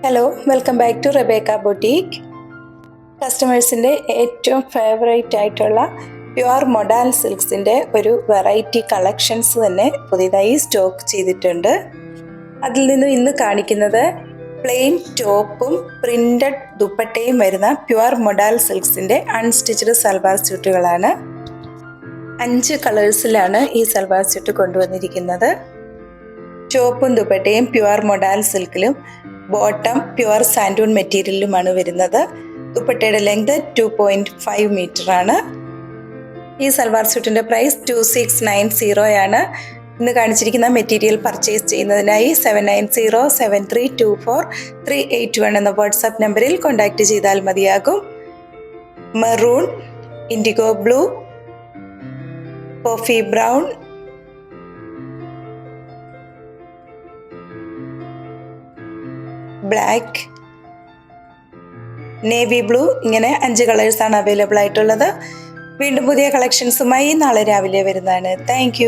Hello, welcome back to Rebecca boutique. കസ്റ്റമേഴ്സിൻ്റെ ഏറ്റവും favourite ആയിട്ടുള്ള പ്യുവർ മൊഡാൽ സിൽക്സിൻ്റെ ഒരു വെറൈറ്റി കളക്ഷൻസ് തന്നെ പുതിയതായി സ്റ്റോക്ക് ചെയ്തിട്ടുണ്ട്. അതിൽ നിന്നും ഇന്ന് കാണിക്കുന്നത് പ്ലെയിൻ ടോപ്പും പ്രിന്റഡ് ദുപ്പട്ടയും വരുന്ന പ്യുവർ മൊഡാൽ സിൽക്സിൻ്റെ അൺസ്റ്റിച്ച്ഡ് സൽവാർ സ്യൂട്ടുകളാണ്. 5 കളേഴ്സിലാണ് ഈ സൽവാർ സ്യൂട്ട് കൊണ്ടുവന്നിരിക്കുന്നത്. ടോപ്പും ദുപ്പട്ടയും പ്യുവർ മൊഡാൽ സിൽക്കിലും ബോട്ടം പ്യുവർ സാൻഡൂൺ മെറ്റീരിയലുമാണ് വരുന്നത്. ദുപ്പട്ടയുടെ ലെങ്ത് 2.5 മീറ്റർ ആണ്. ഈ സൽവാർ സ്യൂട്ടിൻ്റെ പ്രൈസ് 2690 ആണ്. ഇന്ന് കാണിച്ചിരിക്കുന്ന മെറ്റീരിയൽ പർച്ചേസ് ചെയ്യുന്നതിനായി 7907324381 എന്ന വാട്സാപ്പ് നമ്പറിൽ കോൺടാക്റ്റ് ചെയ്താൽ മതിയാകും. Maroon, IndiGo blue, coffee brown, black, navy blue, ഇങ്ങനെ 5 കളേഴ്സാണ് അവൈലബിൾ ആയിട്ടുള്ളത്. വീണ്ടും പുതിയ കളക്ഷൻസുമായി നാളെ രാവിലെ വരുന്നതാണ്. താങ്ക്